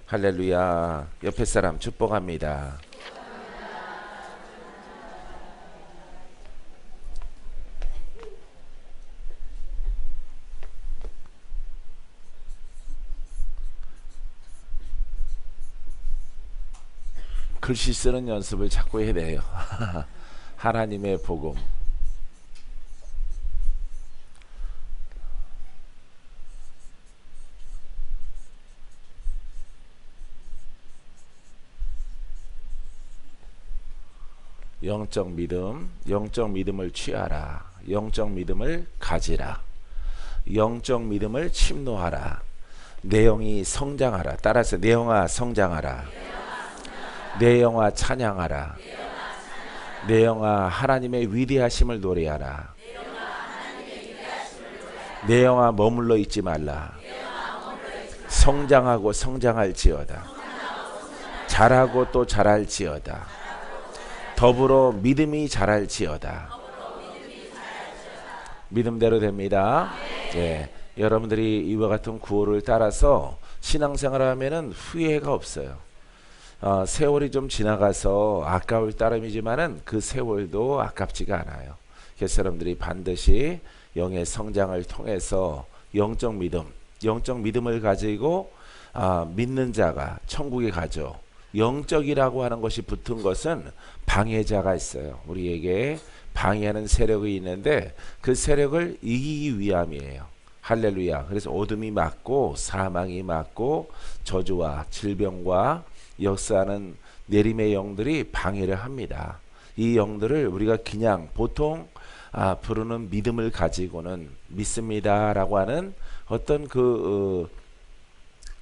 할렐루야. 옆에 사람 축복합니다. 글씨 쓰는 연습을 자꾸 해야 돼요. 하나님의 복음. 영적 믿음, 영적 믿음을 취하라. 영적 믿음을 가지라. 영적 믿음을 침노하라. 내 영이 성장하라. 따라서 내 영아 성장하라. 내 영아 찬양하라. 내 영아 하나님의 위대하심을 노래하라. 내 영아 머물러 있지 말라. 성장하고 성장할지어다. 자라고 또 자랄지어다. 더불어 믿음이 자랄지어다. 믿음대로 됩니다. 예, 여러분들이 이와 같은 구호를 따라서 신앙생활을 하면은 후회가 없어요. 세월이 좀 지나가서 아까울 따름이지만은 그 세월도 아깝지가 않아요. 그래서 여러분들이 반드시 영의 성장을 통해서 영적 믿음을 가지고 믿는 자가 천국에 가죠. 영적이라고 하는 것이 붙은 것은 방해자가 있어요. 우리에게 방해하는 세력이 있는데 그 세력을 이기기 위함이에요. 할렐루야. 그래서 어둠이 맞고 사망이 맞고 저주와 질병과 역사하는 내림의 영들이 방해를 합니다. 이 영들을 우리가 그냥 보통 부르는 믿음을 가지고는 믿습니다라고 하는 어떤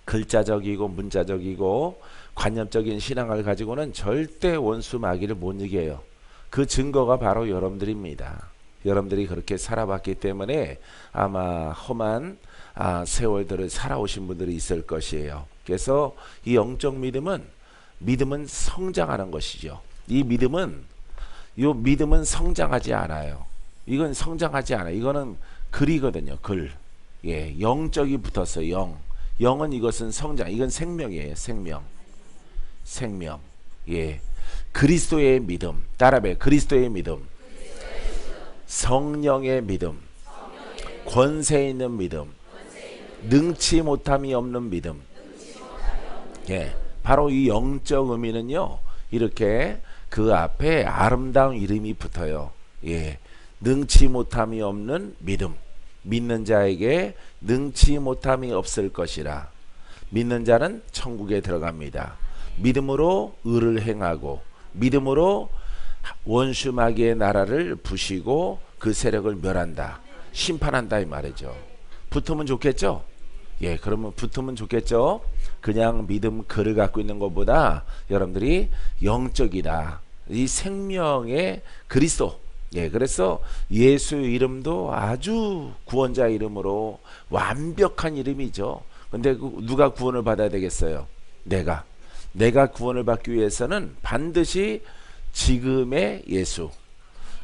글자적이고 문자적이고 관념적인 신앙을 가지고는 절대 원수 마귀를 못 이겨요. 그 증거가 바로 여러분들입니다. 여러분들이 그렇게 살아봤기 때문에 아마 험한 세월들을 살아오신 분들이 있을 것이에요. 그래서 이 영적 믿음은 성장하는 것이죠. 이 믿음은 성장하지 않아요. 이건 성장하지 않아요. 이거는 글이거든요. 글. 예, 영적이 붙었어요. 영은 이것은 성장. 이건 생명이에요. 생명. 예. 그리스도의 믿음. 따라해. 그리스도의 믿음. 성령의 믿음. 권세 있는 믿음. 능치 못함이 없는 믿음. 예. 바로 이 영적 의미는요. 이렇게 그 앞에 아름다운 이름이 붙어요. 예. 능치 못함이 없는 믿음. 믿는 자에게 능치 못함이 없을 것이라. 믿는 자는 천국에 들어갑니다. 믿음으로 의를 행하고 믿음으로 원수 마귀의 나라를 부시고 그 세력을 멸한다. 심판한다 이 말이죠. 붙으면 좋겠죠? 예, 그러면 붙으면 좋겠죠? 그냥 믿음 글을 갖고 있는 것보다 여러분들이 영적이다. 이 생명의 그리스도. 예, 그래서 예수 이름도 아주 구원자 이름으로 완벽한 이름이죠. 근데 누가 구원을 받아야 되겠어요? 내가 구원을 받기 위해서는 반드시 지금의 예수,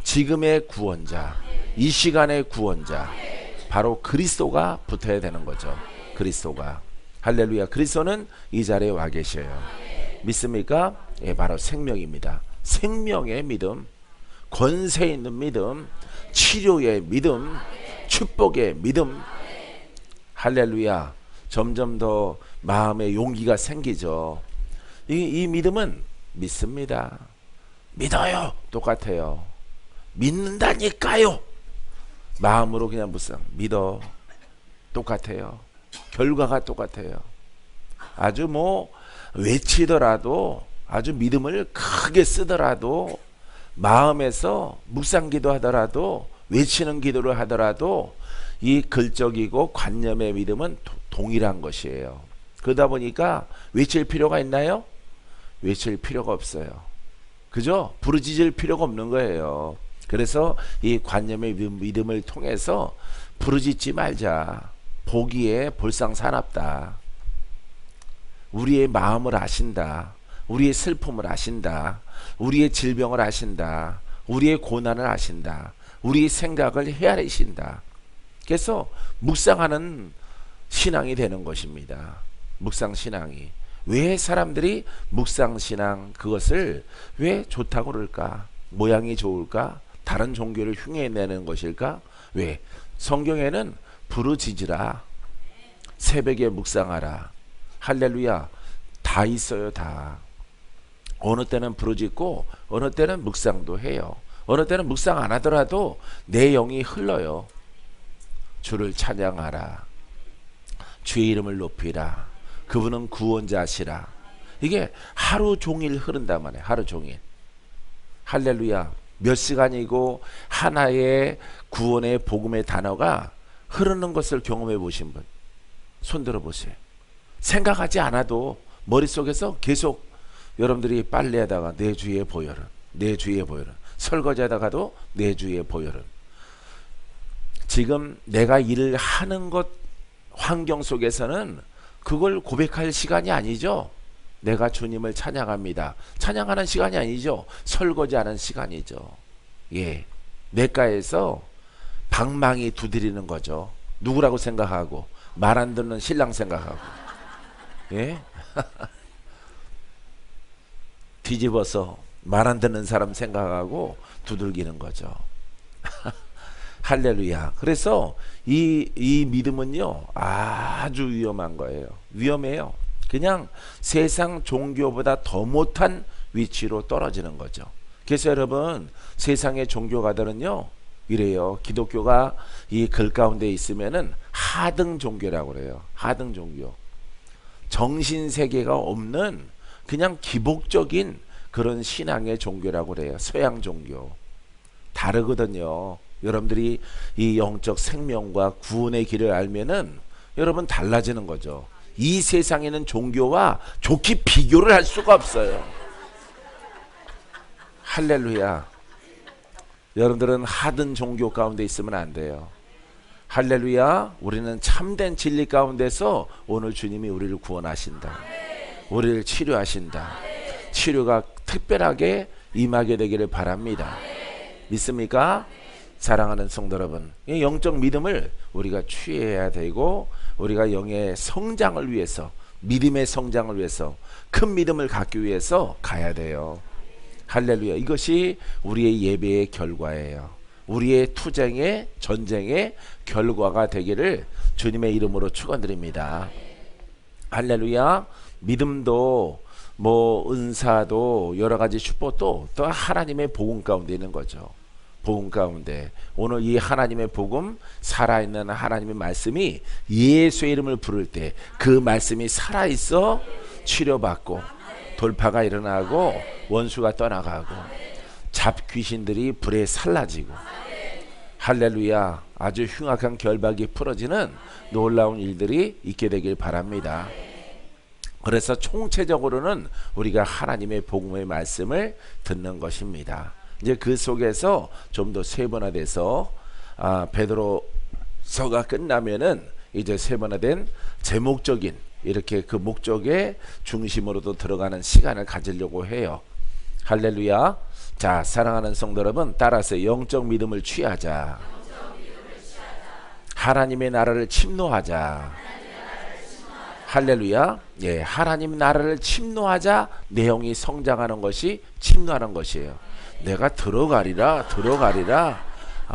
지금의 구원자, 이 시간의 구원자, 바로 그리스도가 붙어야 되는 거죠. 그리스도가. 할렐루야. 그리스도는 이 자리에 와 계셔요. 믿습니까? 예, 바로 생명입니다. 생명의 믿음, 권세 있는 믿음, 치료의 믿음, 축복의 믿음. 할렐루야. 점점 더 마음에 용기가 생기죠. 이 믿음은 믿습니다. 믿어요. 똑같아요. 믿는다니까요. 마음으로 그냥 믿어. 똑같아요. 결과가 똑같아요. 아주 외치더라도 아주 믿음을 크게 쓰더라도 마음에서 묵상기도 하더라도 외치는 기도를 하더라도 이 글적이고 관념의 믿음은 동일한 것이에요. 그러다 보니까 외칠 필요가 있나요? 외칠 필요가 없어요. 그죠? 부르짖을 필요가 없는 거예요. 그래서 이 관념의 믿음을 통해서 부르짖지 말자. 보기에 볼상사납다. 우리의 마음을 아신다. 우리의 슬픔을 아신다. 우리의 질병을 아신다. 우리의 고난을 아신다. 우리의 생각을 헤아리신다. 그래서 묵상하는 신앙이 되는 것입니다. 묵상 신앙이. 왜 사람들이 묵상신앙 그것을 왜 좋다고 그럴까? 모양이 좋을까? 다른 종교를 흉내내는 것일까? 왜? 성경에는 부르짖으라, 새벽에 묵상하라, 할렐루야, 다 있어요. 다. 어느 때는 부르짖고 어느 때는 묵상도 해요. 어느 때는 묵상 안 하더라도 내 영이 흘러요. 주를 찬양하라, 주의 이름을 높이라, 그분은 구원자시라. 이게 하루 종일 흐른단 말이에요. 하루 종일. 할렐루야. 몇 시간이고 하나의 구원의 복음의 단어가 흐르는 것을 경험해 보신 분 손 들어 보세요. 생각하지 않아도 머릿속에서 계속 여러분들이 빨래하다가 내 주위에 보혈은, 내 주위에 보혈은, 설거지하다가도 내 주위에 보혈은. 지금 내가 일을 하는 것 환경 속에서는 그걸 고백할 시간이 아니죠. 내가 주님을 찬양합니다. 찬양하는 시간이 아니죠. 설거지하는 시간이죠. 예, 내가에서 방망이 두드리는 거죠. 누구라고 생각하고, 말 안 듣는 신랑 생각하고. 예? 뒤집어서 말 안 듣는 사람 생각하고 두들기는 거죠. 할렐루야. 그래서 이 믿음은요, 아주 위험한 거예요. 위험해요. 그냥 세상 종교보다 더 못한 위치로 떨어지는 거죠. 그래서 여러분, 세상의 종교가들은요, 이래요. 기독교가 이 글 가운데 있으면은 하등 종교라고 그래요. 하등 종교. 정신세계가 없는 그냥 기복적인 그런 신앙의 종교라고 그래요. 서양 종교. 다르거든요. 여러분들이 이 영적 생명과 구원의 길을 알면은 여러분 달라지는 거죠. 이 세상에는 종교와 좋게 비교를 할 수가 없어요. 할렐루야. 여러분들은 하등 종교 가운데 있으면 안 돼요. 할렐루야. 우리는 참된 진리 가운데서 오늘 주님이 우리를 구원하신다. 우리를 치료하신다. 치료가 특별하게 임하게 되기를 바랍니다. 믿습니까? 사랑하는 성도 여러분, 이 영적 믿음을 우리가 취해야 되고, 우리가 영의 성장을 위해서, 믿음의 성장을 위해서, 큰 믿음을 갖기 위해서 가야 돼요. 할렐루야. 이것이 우리의 예배의 결과예요. 우리의 투쟁의 전쟁의 결과가 되기를 주님의 이름으로 축원드립니다. 할렐루야. 믿음도 뭐 은사도 여러 가지 축복도 또 하나님의 복음 가운데 있는 거죠. 복음 가운데 오늘 이 하나님의 복음, 살아있는 하나님의 말씀이 예수의 이름을 부를 때 그 말씀이 살아있어 치료받고 돌파가 일어나고 원수가 떠나가고 잡귀신들이 불에 살라지고, 할렐루야, 아주 흉악한 결박이 풀어지는 놀라운 일들이 있게 되길 바랍니다. 그래서 총체적으로는 우리가 하나님의 복음의 말씀을 듣는 것입니다. 이제 그 속에서 좀 더 세분화돼서 베드로서가 끝나면은 이제 세분화된 제목적인 이렇게 그 목적의 중심으로도 들어가는 시간을 가지려고 해요. 할렐루야. 자, 사랑하는 성도 여러분, 따라서 영적 믿음을 취하자. 하나님의 나라를 침노하자. 할렐루야. 예, 하나님 나라를 침노하자. 내용이 성장하는 것이 침노하는 것이에요. 내가 들어가리라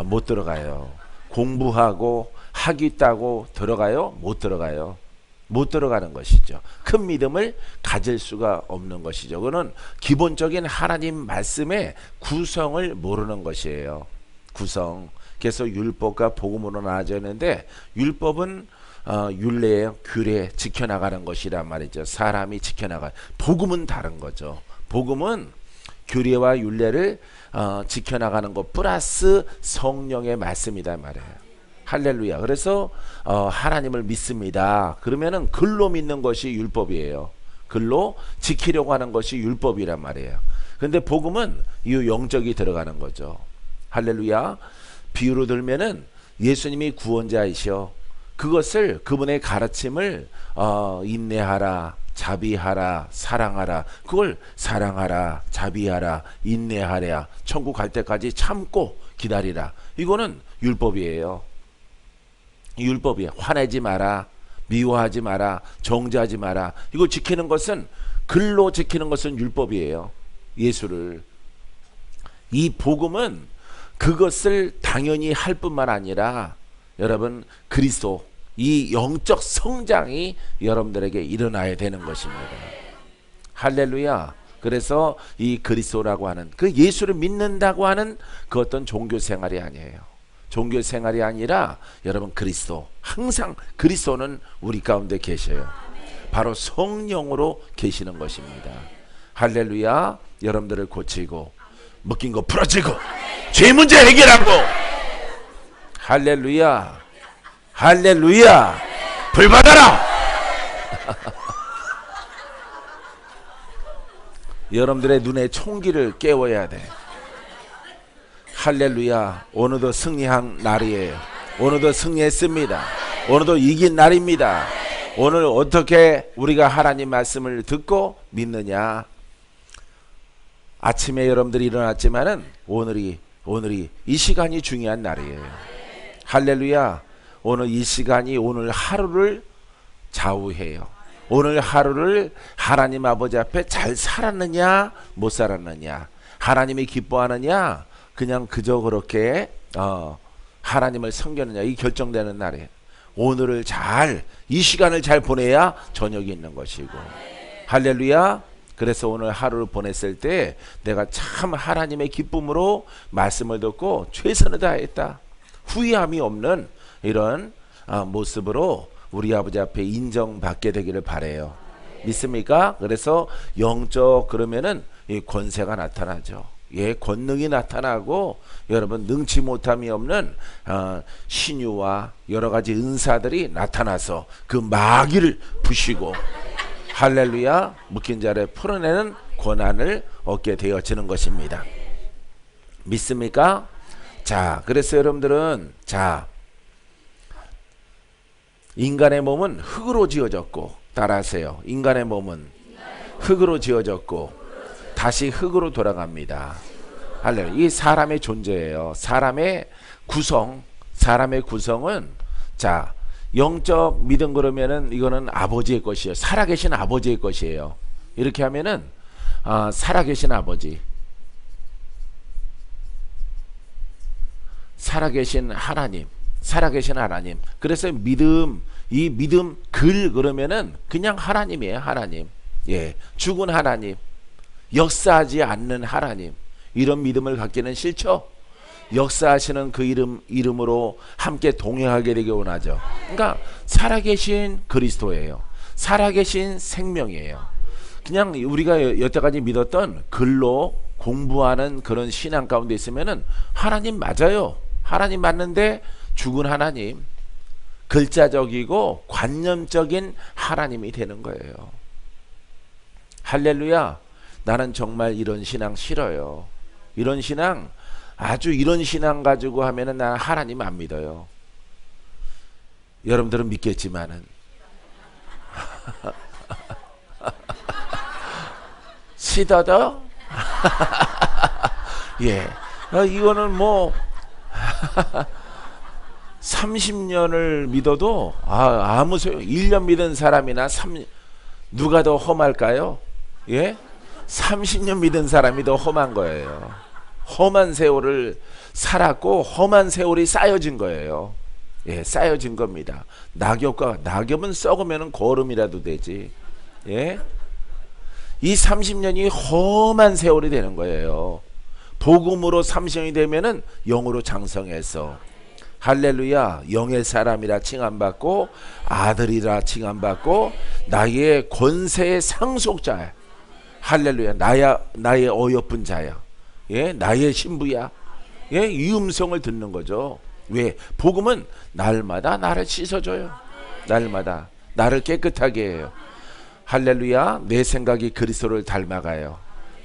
못 들어가요. 공부하고 학위 있다고 들어가요? 못 들어가요. 못 들어가는 것이죠. 큰 믿음을 가질 수가 없는 것이죠. 그거는 기본적인 하나님 말씀의 구성을 모르는 것이에요. 구성. 그래서 율법과 복음으로 나눠져 있는데, 율법은 율례, 규례 지켜나가는 것이란 말이죠. 사람이 지켜나가. 복음은 다른 거죠. 복음은 규례와 율례를 지켜나가는 것 플러스 성령의 말씀이다 말이에요. 할렐루야. 그래서 하나님을 믿습니다. 그러면은 글로 믿는 것이 율법이에요. 글로 지키려고 하는 것이 율법이란 말이에요. 근데 복음은 이 영적이 들어가는 거죠. 할렐루야. 비유로 들면은 예수님이 구원자이셔. 그것을, 그분의 가르침을 인내하라, 자비하라, 사랑하라. 그걸 사랑하라, 자비하라, 인내하라, 천국 갈 때까지 참고 기다리라. 이거는 율법이에요. 율법이에요. 화내지 마라, 미워하지 마라, 정죄하지 마라. 이거 지키는 것은, 글로 지키는 것은 율법이에요. 예수를. 이 복음은 그것을 당연히 할 뿐만 아니라 여러분 그리스도, 이 영적 성장이 여러분들에게 일어나야 되는 것입니다. 할렐루야. 그래서 이 그리스도라고 하는, 그 예수를 믿는다고 하는 그 어떤 종교 생활이 아니에요. 종교 생활이 아니라 여러분 그리스도, 항상 그리스도는 우리 가운데 계셔요. 바로 성령으로 계시는 것입니다. 할렐루야. 여러분들을 고치고 묶인 거 풀어지고 죄 문제 해결하고, 할렐루야, 할렐루야, 불 받아라. 여러분들의 눈에 총기를 깨워야 돼. 할렐루야. 오늘도 승리한 날이에요. 오늘도 승리했습니다. 오늘도 이긴 날입니다. 오늘 어떻게 우리가 하나님 말씀을 듣고 믿느냐. 아침에 여러분들이 일어났지만은 오늘이 이 시간이 중요한 날이에요. 할렐루야. 오늘 이 시간이 오늘 하루를 좌우해요. 오늘 하루를 하나님 아버지 앞에 잘 살았느냐 못 살았느냐, 하나님이 기뻐하느냐 그냥 그저 그렇게 하나님을 섬겼느냐, 이 결정되는 날이에요. 오늘을 잘, 이 시간을 잘 보내야 저녁이 있는 것이고. 할렐루야. 그래서 오늘 하루를 보냈을 때 내가 참 하나님의 기쁨으로 말씀을 듣고 최선을 다했다, 후회함이 없는 이런 모습으로 우리 아버지 앞에 인정받게 되기를 바래요. 믿습니까? 그래서 영적 그러면은 이 권세가 나타나죠. 예, 권능이 나타나고 여러분 능치 못함이 없는 신유와 여러 가지 은사들이 나타나서 그 마귀를 부시고, 할렐루야, 묶인 자를 풀어내는 권한을 얻게 되어지는 것입니다. 믿습니까? 자, 그래서 여러분들은, 자, 인간의 몸은 흙으로 지어졌고, 따라하세요. 인간의 몸은 흙으로 지어졌고 다시 흙으로 돌아갑니다. 할렐루야. 이 사람의 존재예요. 사람의 구성은, 자, 영적 믿음 그러면은 이거는 아버지의 것이에요. 살아계신 아버지의 것이에요. 이렇게 하면은 살아계신 아버지, 살아계신 하나님, 살아계신 하나님. 그래서 믿음, 이 믿음 글 그러면은 그냥 하나님이에요. 하나님. 예, 죽은 하나님, 역사하지 않는 하나님. 이런 믿음을 갖기는 싫죠? 역사하시는 그 이름으로 함께 동행하게 되기 원하죠. 그러니까 살아계신 그리스도예요. 살아계신 생명이에요. 그냥 우리가 여태까지 믿었던 글로 공부하는 그런 신앙 가운데 있으면은 하나님 맞아요. 하나님 맞는데 죽은 하나님, 글자적이고 관념적인 하나님이 되는 거예요. 할렐루야. 나는 정말 이런 신앙 싫어요. 이런 신앙, 아주 이런 신앙 가지고 하면은 나는 하나님 안 믿어요. 여러분들은 믿겠지만은 시더더 예, 이거는 뭐 30년을 믿어도 아무 소용. 1년 믿은 사람이나 누가 더 험할까요? 예? 30년 믿은 사람이 더 험한 거예요. 험한 세월을 살았고 험한 세월이 쌓여진 거예요. 예, 쌓여진 겁니다. 낙엽은 썩으면 거름이라도 되지. 예? 이 30년이 험한 세월이 되는 거예요. 복음으로 30년이 되면은 영으로 장성해서, 할렐루야, 영의 사람이라 칭함받고 아들이라 칭함받고 나의 권세의 상속자야. 할렐루야, 나의 어여쁜 자야. 예, 나의 신부야. 예, 이 음성을 듣는 거죠. 왜? 복음은 날마다 나를 씻어줘요. 날마다 나를 깨끗하게 해요. 할렐루야. 내 생각이 그리스도를 닮아가요.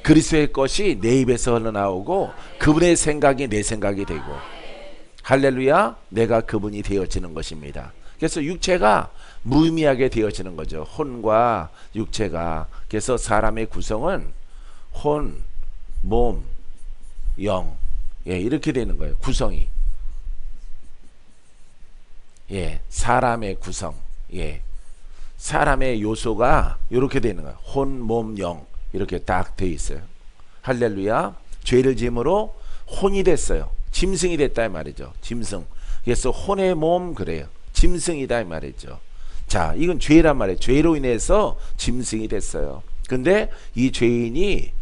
그리스도의 것이 내 입에서 흘러나오고 그분의 생각이 내 생각이 되고, 할렐루야, 내가 그분이 되어지는 것입니다. 그래서 육체가 무의미하게 되어지는 거죠. 혼과 육체가. 그래서 사람의 구성은 혼, 몸, 영, 예, 이렇게 되는 거예요. 구성이. 예, 사람의 구성. 예. 사람의 요소가 이렇게 되어 있는 거예요. 혼, 몸, 영 이렇게 딱 되어 있어요. 할렐루야. 죄를 지음으로 혼이 됐어요. 짐승이 됐다 이 말이죠. 짐승. 그래서 혼의 몸 그래요. 짐승이다 이 말이죠. 자, 이건 죄란 말이에요. 죄로 인해서 짐승이 됐어요. 근데 이 죄인이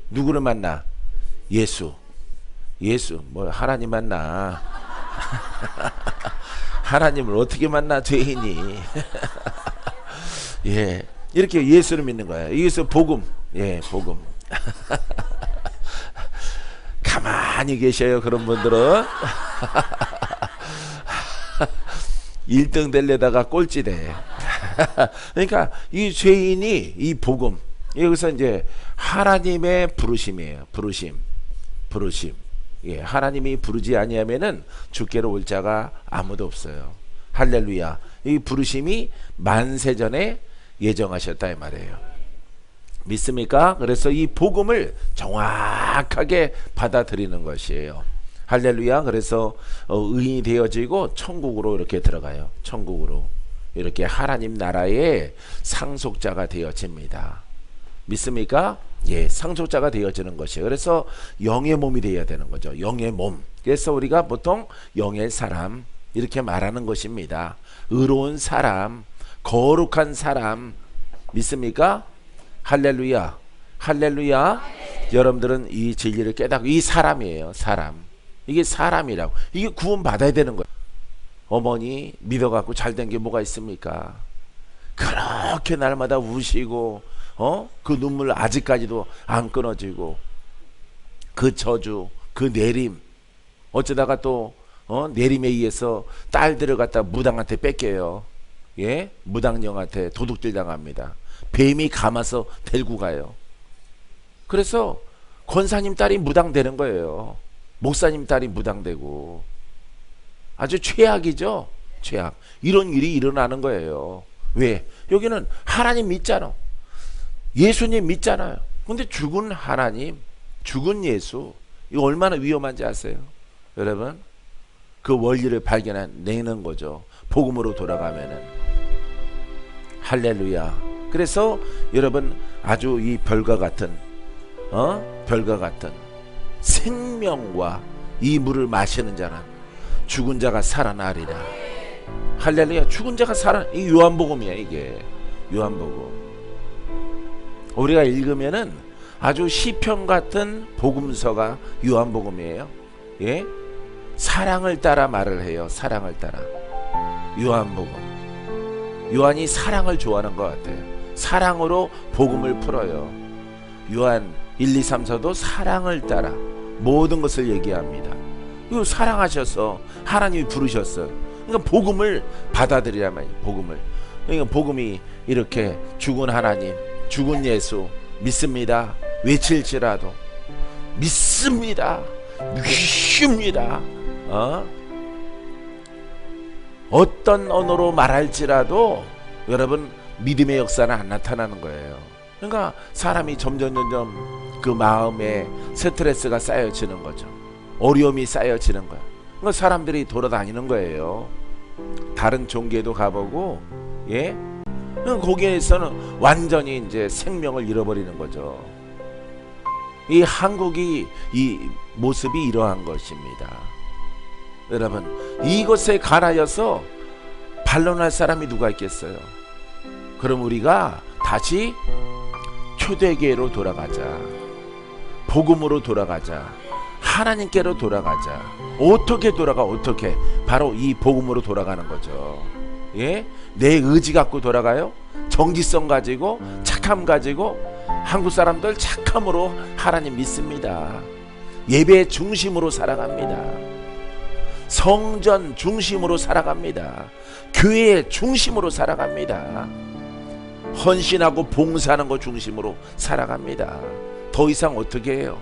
누구를 만나? 예수. 뭐 하나님 만나. 하나님을 어떻게 만나 죄인이. 예, 이렇게 예수를 믿는 거예요. 이것은 복음. 예, 복음. 가만히 계셔요 그런 분들은. 1등 되려다가 꼴찌 돼. 그러니까 이 죄인이 이 복음, 여기서 이제 하나님의 부르심이에요. 부르심. 예, 하나님이 부르지 아니하면은 주께로 올 자가 아무도 없어요. 할렐루야. 이 부르심이 만세전에 예정하셨다 이 말이에요. 믿습니까? 그래서 이 복음을 정확하게 받아들이는 것이에요. 할렐루야. 그래서 의인이 되어지고 천국으로 이렇게 들어가요. 천국으로 이렇게 하나님 나라의 상속자가 되어집니다. 믿습니까? 예, 상속자가 되어지는 것이에요. 그래서 영의 몸이 되어야 되는 거죠. 영의 몸. 그래서 우리가 보통 영의 사람 이렇게 말하는 것입니다. 의로운 사람, 거룩한 사람. 믿습니까? 할렐루야. 할렐루야. 여러분들은 이 진리를 깨닫고, 이 사람이에요. 사람. 이게 사람이라고. 이게 구원 받아야 되는 거예요. 어머니 믿어갖고 잘된 게 뭐가 있습니까? 그렇게 날마다 우시고 그 눈물 아직까지도 안 끊어지고, 그 저주, 그 내림, 어쩌다가 또 내림에 의해서 딸들을 갖다 무당한테 뺏겨요. 예, 무당령한테 도둑질 당합니다. 뱀이 감아서 데리고 가요. 그래서 권사님 딸이 무당되는 거예요. 목사님 딸이 무당되고. 아주 최악이죠. 최악. 이런 일이 일어나는 거예요. 왜? 여기는 하나님 믿잖아. 예수님 믿잖아요. 근데 죽은 하나님, 죽은 예수, 이거 얼마나 위험한지 아세요? 여러분, 그 원리를 발견해내는 거죠. 복음으로 돌아가면은. 할렐루야. 그래서 여러분, 아주 이 별과 같은 생명과 이 물을 마시는 자는 죽은 자가 살아나리라. 할렐루야. 죽은 자가 이 요한복음이야. 이게 요한복음. 우리가 읽으면은 아주 시편 같은 복음서가 요한복음이에요. 예? 사랑을 따라 말을 해요. 사랑을 따라. 요한복음. 요한이 사랑을 좋아하는 것 같아요. 사랑으로 복음을 풀어요. 요한 1, 2, 3, 4도 사랑을 따라 모든 것을 얘기합니다. 이거 사랑하셔서 하나님이 부르셨어요. 그러니까 복음을 받아들이란 말이에요. 복음을. 그러니까 복음이 이렇게 죽은 하나님, 죽은 예수 믿습니다. 외칠지라도 믿습니다. 믿습니다. 어떤 언어로 말할지라도 여러분 믿음의 역사는 안 나타나는 거예요. 그러니까 사람이 점점 그 마음에 스트레스가 쌓여지는 거죠. 어려움이 쌓여지는 거예요. 그러니까 사람들이 돌아다니는 거예요. 다른 종교에도 가보고, 예? 거기에서는 완전히 이제 생명을 잃어버리는 거죠. 이 한국이 이 모습이 이러한 것입니다. 여러분, 이것에 관하여서 반론할 사람이 누가 있겠어요? 그럼 우리가 다시 초대교회로 돌아가자. 복음으로 돌아가자. 하나님께로 돌아가자. 어떻게 돌아가? 어떻게? 바로 이 복음으로 돌아가는 거죠. 예? 내 의지 갖고 돌아가요? 정직성 가지고, 착함 가지고. 한국 사람들 착함으로 하나님 믿습니다. 예배 중심으로 살아갑니다. 성전 중심으로 살아갑니다. 교회 중심으로 살아갑니다. 헌신하고 봉사하는 것 중심으로 살아갑니다. 더 이상 어떻게 해요?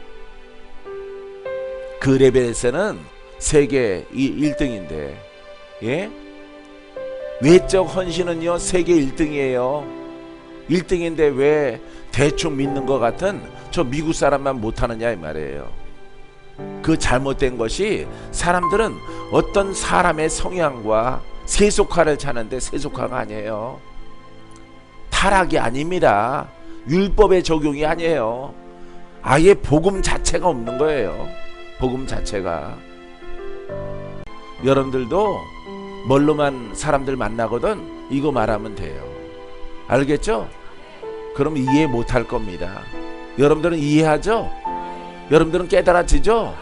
그 레벨에서는 세계 1등인데, 예? 외적 헌신은요 세계 1등이에요. 1등인데 왜 대충 믿는 것 같은 저 미국 사람만 못하느냐 이 말이에요. 그 잘못된 것이, 사람들은 어떤 사람의 성향과 세속화를 찾는데 세속화가 아니에요. 타락이 아닙니다. 율법의 적용이 아니에요. 아예 복음 자체가 없는 거예요. 복음 자체가. 여러분들도 뭘로만 사람들 만나거든 이거 말하면 돼요. 알겠죠? 그럼 이해 못할 겁니다. 여러분들은 이해하죠? 여러분들은 깨달아지죠?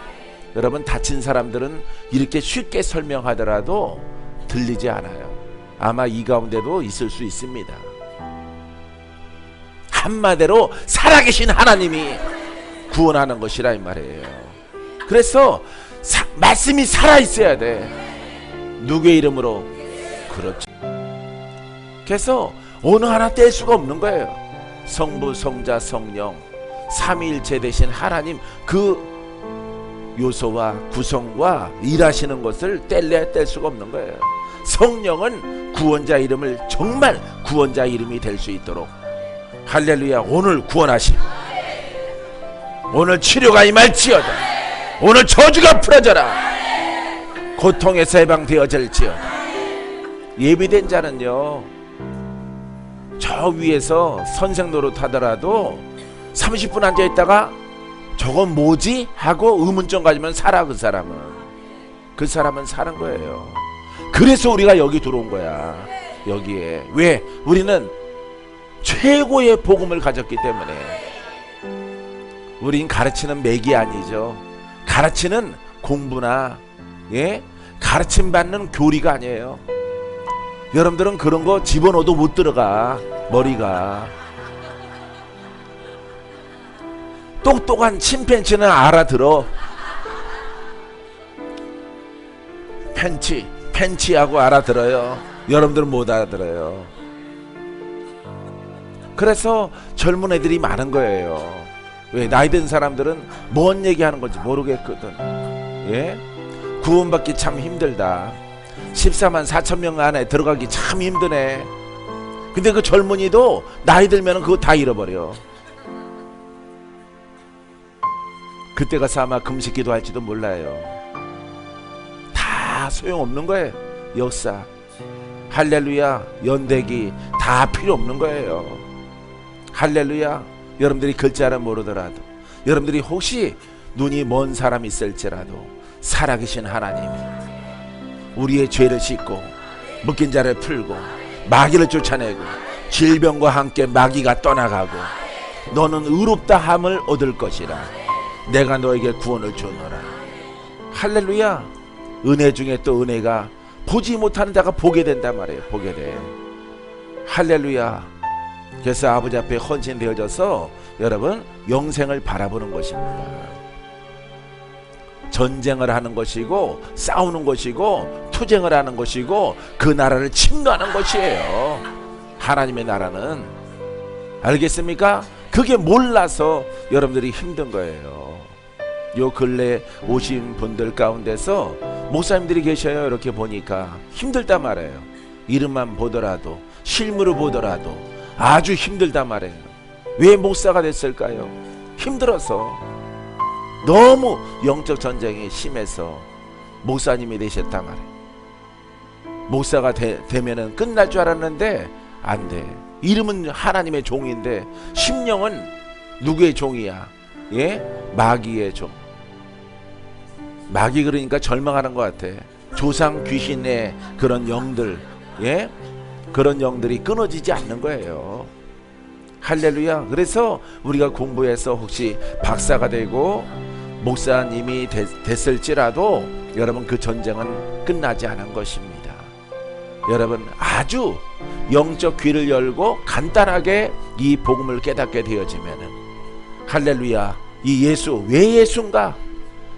여러분, 다친 사람들은 이렇게 쉽게 설명하더라도 들리지 않아요. 아마 이 가운데도 있을 수 있습니다. 한마디로 살아계신 하나님이 구원하는 것이라 이 말이에요. 그래서 말씀이 살아있어야 돼. 누구의 이름으로? 그렇죠. 그래서 어느 하나 뗄 수가 없는 거예요. 성부, 성자, 성령 삼위일체 되신 하나님 그 요소와 구성과 일하시는 것을 뗄래야 뗄 수가 없는 거예요. 성령은 구원자 이름을 정말 구원자 이름이 될 수 있도록 할렐루야. 오늘 구원하심, 오늘 치료가 임할지어다. 오늘 저주가 풀어져라. 고통에서 해방되어질지어다. 예비된 자는요, 저 위에서 선생 노릇 하더라도 30분 앉아있다가 저건 뭐지? 하고 의문점 가지면 살아. 그 사람은 사는 거예요. 그래서 우리가 여기 들어온 거야. 여기에. 왜? 우리는 최고의 복음을 가졌기 때문에. 우린 가르치는 맥이 아니죠. 가르치는 공부나 가르침 받는 교리가 아니에요. 여러분들은 그런 거 집어넣어도 못 들어가. 머리가. 똑똑한 침팬지는 알아들어. 팬치하고 알아들어요. 여러분들은 못 알아들어요. 그래서 젊은 애들이 많은 거예요. 왜? 나이 든 사람들은 뭔 얘기하는 건지 모르겠거든. 구원받기 참 힘들다. 14만 4천 명 안에 들어가기 참 힘드네. 근데 그 젊은이도 나이 들면 그거 다 잃어버려. 그때 가서 아마 금식 기도할지도 몰라요. 다 소용없는 거예요. 역사, 할렐루야, 연대기 다 필요 없는 거예요. 할렐루야. 여러분들이 글자를 모르더라도, 여러분들이 혹시 눈이 먼 사람이 있을지라도 살아계신 하나님이 우리의 죄를 씻고 묶인 자를 풀고 마귀를 쫓아내고 질병과 함께 마귀가 떠나가고 너는 의롭다 함을 얻을 것이라. 내가 너에게 구원을 주노라. 할렐루야. 은혜 중에 또 은혜가 보지 못하는 자가 보게 된단 말이에요. 보게 돼. 할렐루야. 그래서 아버지 앞에 헌신되어져서 여러분 영생을 바라보는 것입니다. 전쟁을 하는 것이고 싸우는 것이고 투쟁을 하는 것이고 그 나라를 침노하는 것이에요. 하나님의 나라는. 알겠습니까? 그게 몰라서 여러분들이 힘든 거예요. 요 근래 오신 분들 가운데서 목사님들이 계셔요. 이렇게 보니까 힘들단 말이에요. 이름만 보더라도 실물을 보더라도 아주 힘들단 말이에요. 왜 목사가 됐을까요? 힘들어서. 너무 영적 전쟁이 심해서 목사님이 되셨단 말이에요. 목사가 되면은 끝날 줄 알았는데 안 돼. 이름은 하나님의 종인데 심령은 누구의 종이야? 마귀의 종. 마귀 그러니까 절망하는 것 같아. 조상 귀신의 그런 영들, 그런 영들이 끊어지지 않는 거예요. 할렐루야. 그래서 우리가 공부해서 혹시 박사가 되고 목사님이 됐을지라도 여러분 그 전쟁은 끝나지 않은 것입니다. 여러분 아주 영적 귀를 열고 간단하게 이 복음을 깨닫게 되어지면은 할렐루야. 이 예수 왜 예수인가?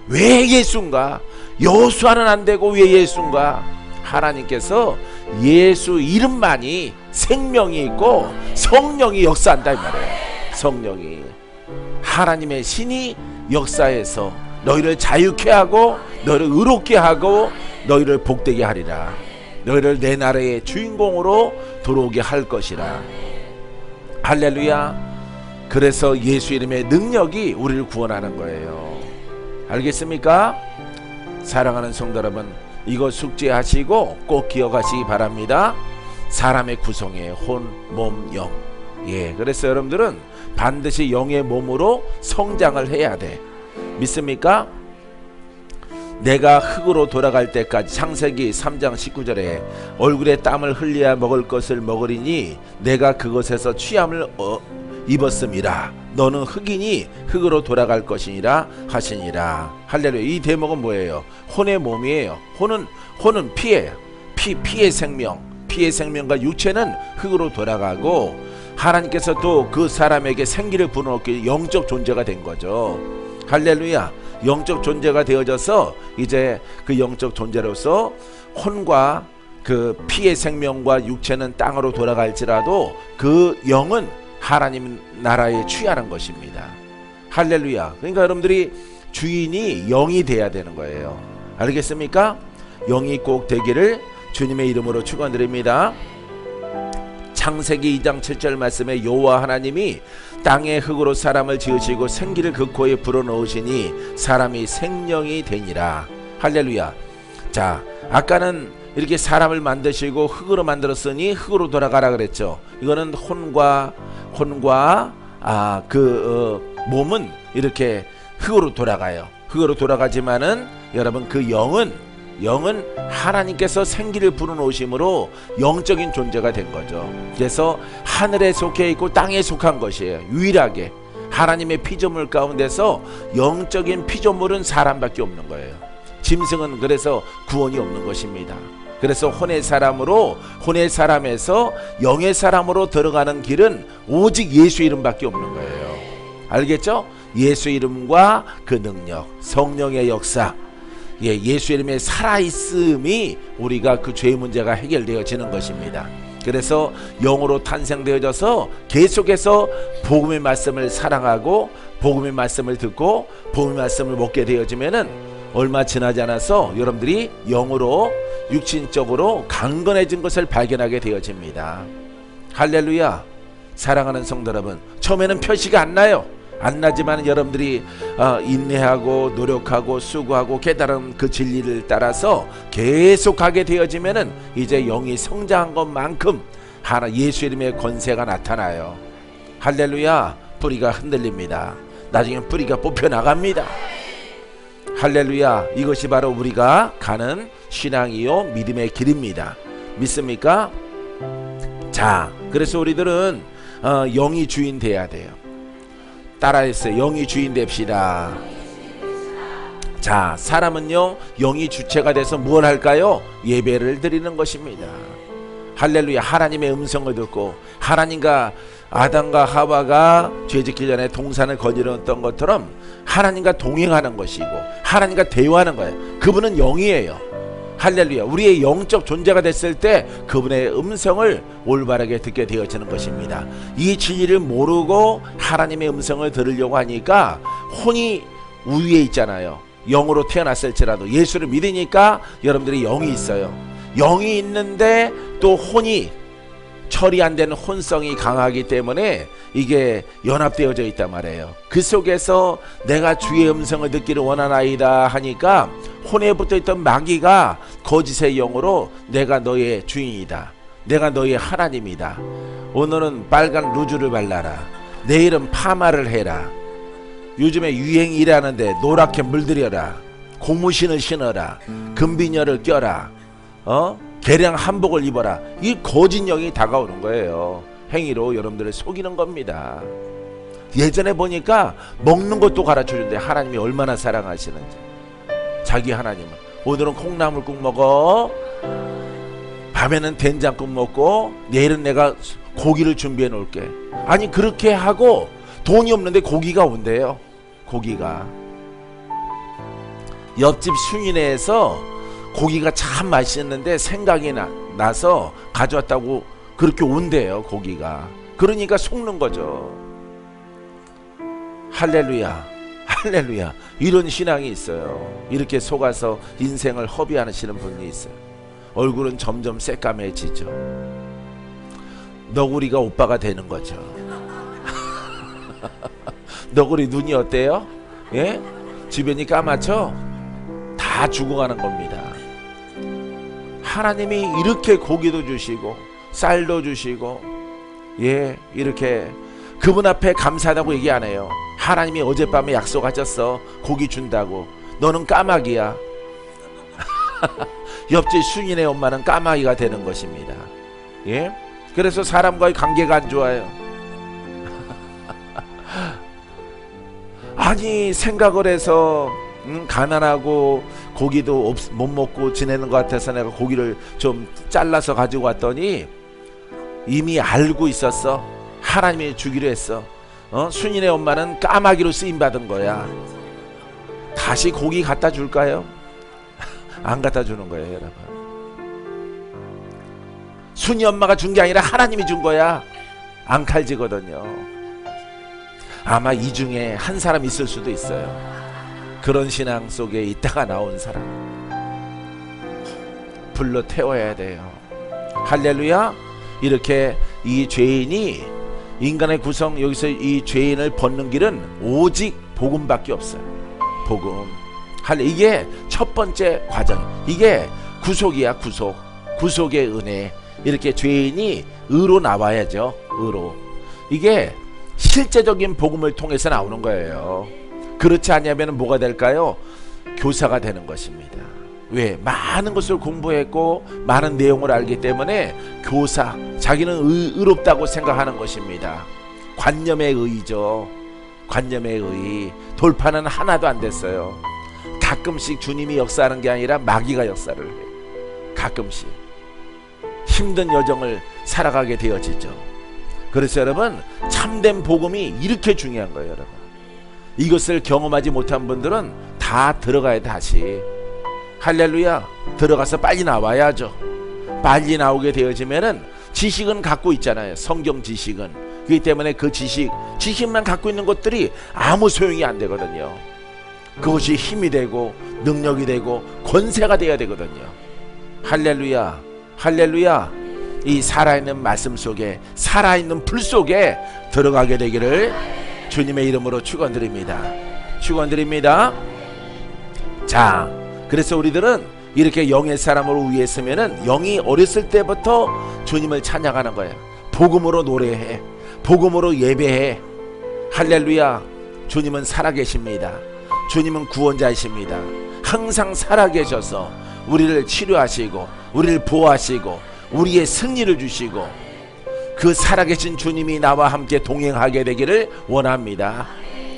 왜 예수인가? 여호수아는 안 되고 왜 예수인가? 하나님께서 예수 이름만이 생명이 있고 성령이 역사한다 이 말이에요. 성령이 하나님의 신이 역사해서 너희를 자유케 하고 너희를 의롭게 하고 너희를 복되게 하리라. 너희를 내 나라의 주인공으로 들어오게 할 것이라. 할렐루야. 그래서 예수 이름의 능력이 우리를 구원하는 거예요. 알겠습니까? 사랑하는 성도 여러분, 이거 숙지하시고 꼭 기억하시기 바랍니다. 사람의 구성에 혼, 몸, 영. 예, 그래서 여러분들은 반드시 영의 몸으로 성장을 해야 돼. 믿습니까? 내가 흙으로 돌아갈 때까지, 창세기 3장 19절에 얼굴에 땀을 흘려야 먹을 것을 먹으리니 내가 그것에서 취함을 입었음이라. 너는 흙이니 흙으로 돌아갈 것이니라 하시니라. 할렐루야. 이 대목은 뭐예요? 혼의 몸이에요. 혼은 피예요. 피의 생명, 피의 생명과 육체는 흙으로 돌아가고, 하나님께서 또 그 사람에게 생기를 불어넣기 영적 존재가 된 거죠. 할렐루야. 영적 존재가 되어져서 이제 그 영적 존재로서 혼과 그 피의 생명과 육체는 땅으로 돌아갈지라도 그 영은 하나님 나라에 취하는 것입니다. 할렐루야. 그러니까 여러분들이 주인이 영이 돼야 되는 거예요. 알겠습니까? 영이 꼭 되기를 주님의 이름으로 축원드립니다. 창세기 2장 7절 말씀에 여호와 하나님이 땅의 흙으로 사람을 지으시고 생기를 그 코에 불어넣으시니 사람이 생명이 되니라. 할렐루야. 자, 아까는 이렇게 사람을 만드시고 흙으로 만들었으니 흙으로 돌아가라 그랬죠. 이거는 혼과 몸은 이렇게 흙으로 돌아가요. 흙으로 돌아가지만은 여러분 그 영은 하나님께서 생기를 불어넣으심으로 영적인 존재가 된 거죠. 그래서 하늘에 속해 있고 땅에 속한 것이에요. 유일하게 하나님의 피조물 가운데서 영적인 피조물은 사람밖에 없는 거예요. 짐승은 그래서 구원이 없는 것입니다. 그래서 혼의 사람에서 영의 사람으로 들어가는 길은 오직 예수 이름밖에 없는 거예요. 알겠죠? 예수 이름과 그 능력, 성령의 역사, 예수 이름의 살아있음이 우리가 그 죄의 문제가 해결되어지는 것입니다. 그래서 영으로 탄생되어져서 계속해서 복음의 말씀을 사랑하고 복음의 말씀을 듣고 복음의 말씀을 먹게 되어지면은 얼마 지나지 않아서 여러분들이 영으로 육신적으로 강건해진 것을 발견하게 되어집니다. 할렐루야. 사랑하는 성도 여러분, 처음에는 표시가 안 나요. 안 나지만 여러분들이 인내하고 노력하고 수고하고 깨달은 그 진리를 따라서 계속하게 되어지면은 이제 영이 성장한 것만큼 하나 예수 이름의 권세가 나타나요. 할렐루야. 뿌리가 흔들립니다. 나중에 뿌리가 뽑혀 나갑니다. 할렐루야. 이것이 바로 우리가 가는 신앙이요 믿음의 길입니다. 믿습니까? 자, 그래서 우리들은 영이 주인 돼야 돼요. 따라했어요. 영이 주인 됩시다. 자, 사람은요 영이 주체가 돼서 무엇을 할까요? 예배를 드리는 것입니다. 할렐루야. 하나님의 음성을 듣고, 하나님과 아담과 하와가 죄짓기 전에 동산을 거닐었던 것처럼 하나님과 동행하는 것이고 하나님과 대화하는 거예요. 그분은 영이에요. 할렐루야. 우리의 영적 존재가 됐을 때 그분의 음성을 올바르게 듣게 되어지는 것입니다. 이 진리를 모르고 하나님의 음성을 들으려고 하니까 혼이 우위에 있잖아요. 영으로 태어났을지라도 예수를 믿으니까 여러분들이 영이 있어요. 영이 있는데 또 혼이 처리 안 되는 혼성이 강하기 때문에 이게 연합되어져 있단 말이에요. 그 속에서 내가 주의 음성을 듣기를 원하나이다 하니까 혼에 붙어있던 마귀가 거짓의 영으로 내가 너의 주인이다, 내가 너의 하나님이다, 오늘은 빨간 루즈를 발라라, 내일은 파마를 해라, 요즘에 유행이라는데 노랗게 물들여라, 고무신을 신어라, 금비녀를 껴라, 개량 한복을 입어라. 이 거짓 영이 다가오는 거예요. 행위로 여러분들을 속이는 겁니다. 예전에 보니까 먹는 것도 가르쳐준대. 하나님이 얼마나 사랑하시는지. 자기 하나님은 오늘은 콩나물국 먹어, 밤에는 된장국 먹고, 내일은 내가 고기를 준비해 놓을게. 아니 그렇게 하고 돈이 없는데 고기가 온대요. 고기가 옆집 순이네에서 고기가 참 맛있는데 생각이 나서 가져왔다고 그렇게 온대요. 고기가. 그러니까 속는 거죠. 할렐루야. 할렐루야. 이런 신앙이 있어요. 이렇게 속아서 인생을 허비하시는 분이 있어요. 얼굴은 점점 새까매지죠. 너구리가 오빠가 되는 거죠. 너구리 눈이 어때요? 예? 주변이 까맣죠? 다 죽어가는 겁니다. 하나님이 이렇게 고기도 주시고 쌀도 주시고 예, 이렇게 그분 앞에 감사하다고 얘기 안 해요. 하나님이 어젯밤에 약속하셨어. 고기 준다고. 너는 까마귀야. 옆집 순인의 엄마는 까마귀가 되는 것입니다. 예? 그래서 사람과의 관계가 안 좋아요. 아니 생각을 해서 가난하고 고기도 못 먹고 지내는 것 같아서 내가 고기를 좀 잘라서 가지고 왔더니 이미 알고 있었어. 하나님이 주기로 했어. 순인의 엄마는 까마귀로 쓰임받은 거야. 다시 고기 갖다 줄까요? 안 갖다 주는 거예요, 여러분. 순이 엄마가 준 게 아니라 하나님이 준 거야. 안 칼지거든요. 아마 이 중에 한 사람 있을 수도 있어요. 그런 신앙 속에 있다가 나온 사람. 불러 태워야 돼요. 할렐루야. 이렇게 이 죄인이 인간의 구성, 여기서 이 죄인을 벗는 길은 오직 복음밖에 없어요. 복음. 이게 첫 번째 과정. 이게 구속이야. 구속의 은혜. 이렇게 죄인이 의로 나와야죠. 의로. 이게 실제적인 복음을 통해서 나오는 거예요. 그렇지 않으면 뭐가 될까요? 교사가 되는 것입니다. 왜? 많은 것을 공부했고 많은 내용을 알기 때문에 교사, 자기는 의롭다고 생각하는 것입니다. 관념의 의죠. 관념의 의. 돌파는 하나도 안 됐어요. 가끔씩 주님이 역사하는 게 아니라 마귀가 역사를 해요. 가끔씩 힘든 여정을 살아가게 되어지죠. 그래서 여러분, 참된 복음이 이렇게 중요한 거예요. 여러분, 이것을 경험하지 못한 분들은 다 들어가야 다시. 할렐루야. 들어가서 빨리 나와야죠. 빨리 나오게 되어지면은 지식은 갖고 있잖아요. 성경 지식은. 그렇기 때문에 그 지식만 갖고 있는 것들이 아무 소용이 안 되거든요. 그것이 힘이 되고 능력이 되고 권세가 되어야 되거든요. 할렐루야. 할렐루야. 이 살아있는 말씀 속에, 살아있는 불 속에 들어가게 되기를 주님의 이름으로 축원드립니다. 축원드립니다. 자, 그래서 우리들은 이렇게 영의 사람으로 위에 서면은 영이 어렸을 때부터 주님을 찬양하는 거예요. 복음으로 노래해. 복음으로 예배해. 할렐루야. 주님은 살아계십니다. 주님은 구원자이십니다. 항상 살아계셔서 우리를 치료하시고 우리를 보호하시고 우리의 승리를 주시고 그 살아계신 주님이 나와 함께 동행하게 되기를 원합니다.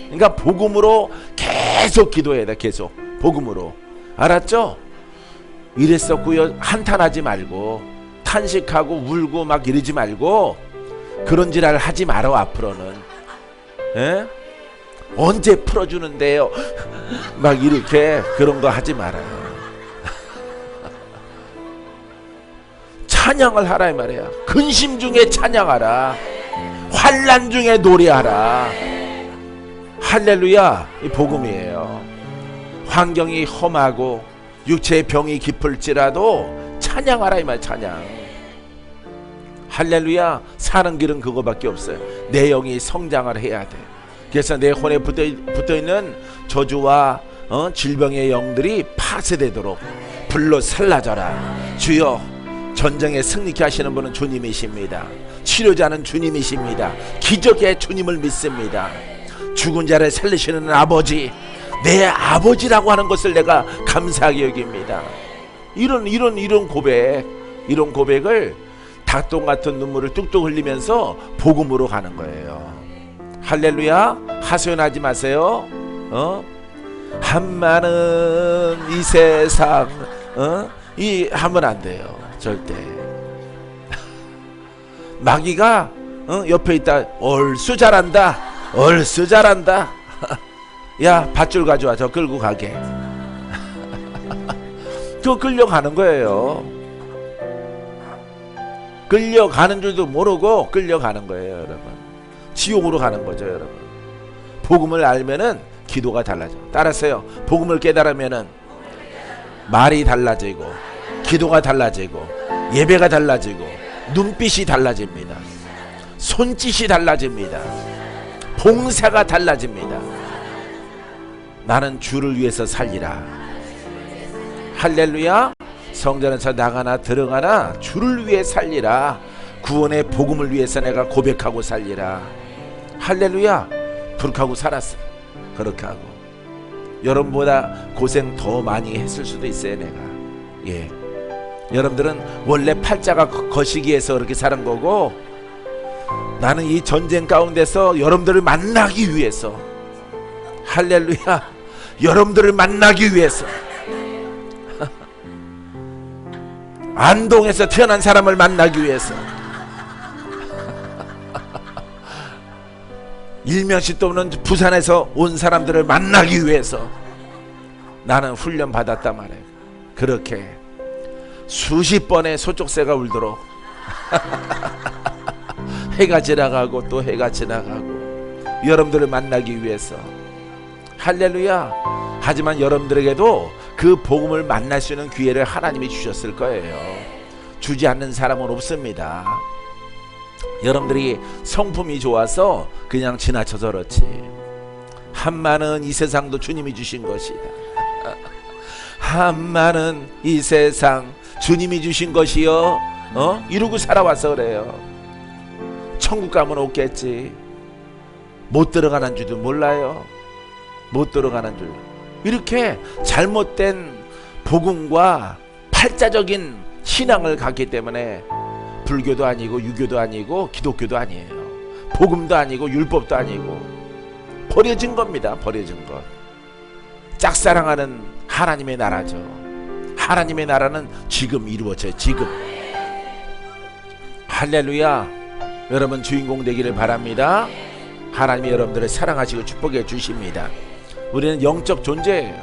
그러니까 복음으로 계속 기도해야 돼. 계속 복음으로. 알았죠? 이랬었고요 한탄하지 말고 탄식하고 울고 막 이러지 말고 그런 지랄 하지 말어. 앞으로는 에? 언제 풀어주는데요 막 이렇게 그런 거 하지 말아요. 찬양을 하라 이 말이야. 근심 중에 찬양하라. 환난 중에 노래하라. 할렐루야. 이 복음이에요. 환경이 험하고 육체의 병이 깊을지라도 찬양하라 이 말. 찬양. 할렐루야. 사는 길은 그거밖에 없어요. 내 영이 성장을 해야 돼. 그래서 내 혼에 붙어있는 저주와 질병의 영들이 파쇄되도록 불로 살라져라. 주여. 전쟁에 승리케 하시는 분은 주님이십니다. 치료자는 주님이십니다. 기적의 주님을 믿습니다. 죽은 자를 살리시는 아버지, 내 아버지라고 하는 것을 내가 감사하게 여깁니다. 이런 고백을 닭똥 같은 눈물을 뚝뚝 흘리면서 복음으로 가는 거예요. 할렐루야. 하소연하지 마세요. 한마는 이 세상 이 하면 안 돼요. 절대. 마귀가 옆에 있다. 얼쑤 잘한다. 얼쑤 잘한다. 야, 밧줄 가져와. 저 끌고 가게. 저 끌려가는 거예요. 끌려가는 줄도 모르고 끌려가는 거예요. 여러분, 지옥으로 가는 거죠. 여러분, 복음을 알면은 기도가 달라져. 따라서요, 복음을 깨달으면은 말이 달라지고 기도가 달라지고 예배가 달라지고 눈빛이 달라집니다. 손짓이 달라집니다. 봉사가 달라집니다. 나는 주를 위해서 살리라. 할렐루야. 성전에서 나가나 들어가나 주를 위해 살리라. 구원의 복음을 위해서 내가 고백하고 살리라. 할렐루야. 그렇게 하고 살았어. 그렇게 하고 여러분보다 고생 더 많이 했을 수도 있어요. 내가 여러분들은 원래 팔자가 거시기해서 그렇게 사는 거고, 나는 이 전쟁 가운데서 여러분들을 만나기 위해서, 할렐루야, 여러분들을 만나기 위해서 안동에서 태어난 사람을 만나기 위해서, 일명식도 없는 부산에서 온 사람들을 만나기 위해서 나는 훈련 받았단 말이에요. 그렇게 수십 번의 소쪽새가 울도록 해가 지나가고 또 해가 지나가고 여러분들을 만나기 위해서. 할렐루야. 하지만 여러분들에게도 그 복음을 만날 수 있는 기회를 하나님이 주셨을 거예요. 주지 않는 사람은 없습니다. 여러분들이 성품이 좋아서 그냥 지나쳐서 그렇지, 한마는 이 세상도 주님이 주신 것이다. 한마는 이 세상 주님이 주신 것이요, 이러고 살아와서 그래요. 천국 가면 없겠지. 못 들어가는 줄도 몰라요. 못 들어가는 줄. 이렇게 잘못된 복음과 팔자적인 신앙을 갖기 때문에 불교도 아니고 유교도 아니고 기독교도 아니에요. 복음도 아니고 율법도 아니고 버려진 겁니다. 버려진 것. 짝사랑하는 하나님의 나라죠. 하나님의 나라는 지금 이루어져요. 지금. 할렐루야. 여러분 주인공 되기를 바랍니다. 하나님이 여러분들을 사랑하시고 축복해 주십니다. 우리는 영적 존재예요.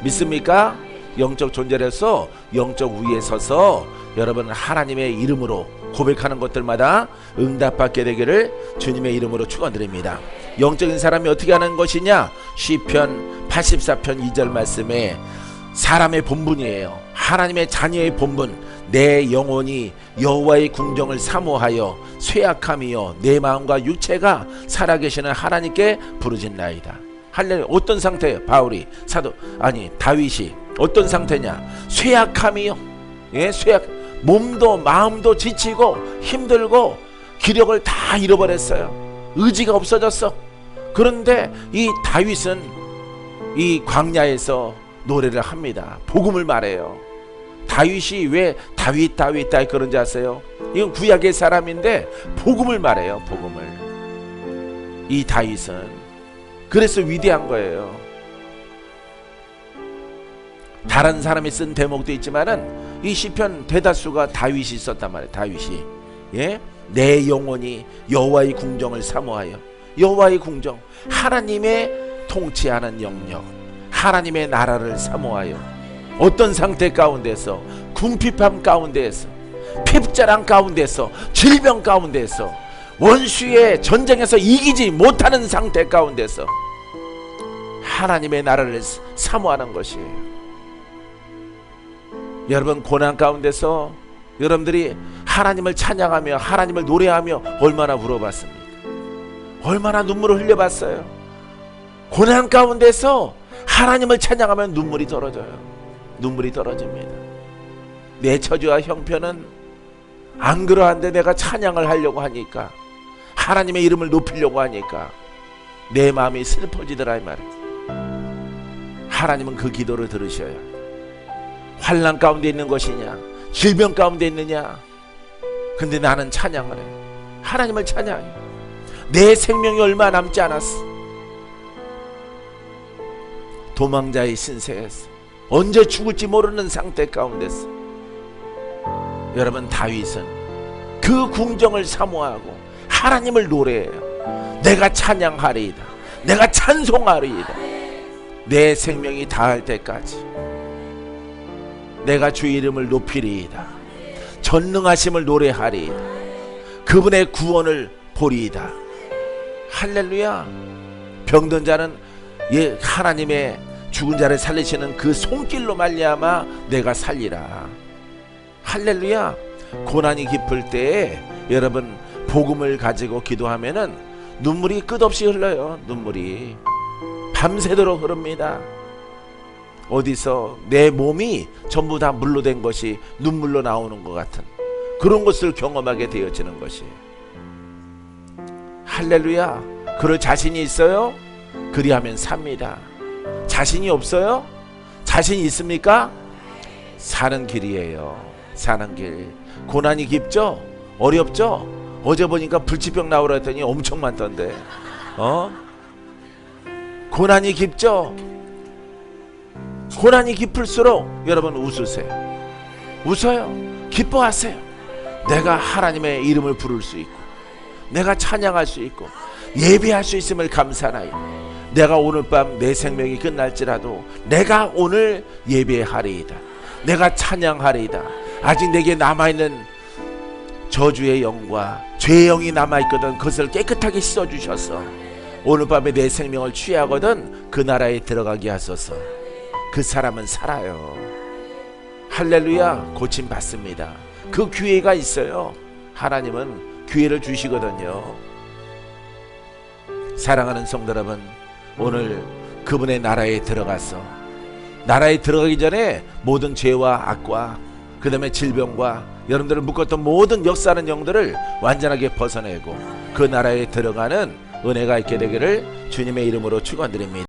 믿습니까? 영적 존재로서 영적 위에 서서 여러분 하나님의 이름으로 고백하는 것들마다 응답받게 되기를 주님의 이름으로 축원드립니다. 영적인 사람이 어떻게 하는 것이냐? 시편 84편 2절 말씀에 사람의 본분이에요. 하나님의 자녀의 본분. 내 영혼이 여호와의 궁정을 사모하여 쇠약함이여 내 마음과 육체가 살아계시는 하나님께 부르짖나이다. 할렐루야. 어떤 상태예요? 바울이 다윗이 어떤 상태냐? 쇠약함이요. 쇠약. 몸도 마음도 지치고 힘들고 기력을 다 잃어버렸어요. 의지가 없어졌어. 그런데 이 다윗은 이 광야에서 노래를 합니다. 복음을 말해요. 다윗이 왜 다윗 그런지 아세요? 이건 구약의 사람인데 복음을 말해요. 복음을. 이 다윗은 그래서 위대한 거예요. 다른 사람이 쓴 대목도 있지만은 이 시편 대다수가 다윗이 썼단 말이에요. 다윗이. 내 영혼이 여호와의 궁정을 사모하여. 여호와의 궁정, 하나님의 통치하는 영역, 하나님의 나라를 사모하여. 어떤 상태 가운데서, 궁핍함 가운데에서, 핍자랑 가운데서, 질병 가운데서, 원수의 전쟁에서 이기지 못하는 상태 가운데서 하나님의 나라를 사모하는 것이에요. 여러분 고난 가운데서 여러분들이 하나님을 찬양하며 하나님을 노래하며 얼마나 울어봤습니까? 얼마나 눈물을 흘려봤어요? 고난 가운데서 하나님을 찬양하면 눈물이 떨어져요. 눈물이 떨어집니다. 내 처지와 형편은 안 그러한데 내가 찬양을 하려고 하니까, 하나님의 이름을 높이려고 하니까 내 마음이 슬퍼지더라 이 말이에요. 하나님은 그 기도를 들으셔요. 환난 가운데 있는 것이냐, 질병 가운데 있느냐, 근데 나는 찬양을 해. 하나님을 찬양해. 내 생명이 얼마 남지 않았어. 도망자의 신세에서 언제 죽을지 모르는 상태 가운데서 여러분 다윗은 그 궁정을 사모하고 하나님을 노래해요. 내가 찬양하리이다. 내가 찬송하리이다. 내 생명이 다할 때까지 내가 주의 이름을 높이리이다. 전능하심을 노래하리이다. 그분의 구원을 보리이다. 할렐루야. 병든 자는 하나님의 죽은 자를 살리시는 그 손길로 말미암아 내가 살리라. 할렐루야. 고난이 깊을 때에 여러분 복음을 가지고 기도하면은 눈물이 끝없이 흘러요. 눈물이 밤새도록 흐릅니다. 어디서 내 몸이 전부 다 물로 된 것이 눈물로 나오는 것 같은 그런 것을 경험하게 되어지는 것이에요. 할렐루야. 그럴 자신이 있어요? 그리하면 삽니다. 자신이 없어요? 자신 있습니까? 사는 길이에요. 사는 길. 고난이 깊죠? 어렵죠? 어제 보니까 불치병 나오라 했더니 엄청 많던데. 고난이 깊죠? 고난이 깊을수록 여러분 웃으세요. 웃어요. 기뻐하세요. 내가 하나님의 이름을 부를 수 있고, 내가 찬양할 수 있고, 예배할 수 있음을 감사하나이다. 내가 오늘 밤 내 생명이 끝날지라도 내가 오늘 예배하리이다. 내가 찬양하리이다. 아직 내게 남아있는 저주의 영과 죄의 영이 남아있거든 그것을 깨끗하게 씻어주셔서 오늘 밤에 내 생명을 취하거든 그 나라에 들어가게 하소서. 그 사람은 살아요. 할렐루야. 고침받습니다. 그 기회가 있어요. 하나님은 기회를 주시거든요. 사랑하는 성도 여러분, 오늘 그분의 나라에 들어가서, 나라에 들어가기 전에 모든 죄와 악과 그 다음에 질병과 여러분들을 묶었던 모든 역사하는 영들을 완전하게 벗어내고 그 나라에 들어가는 은혜가 있게 되기를 주님의 이름으로 축원드립니다.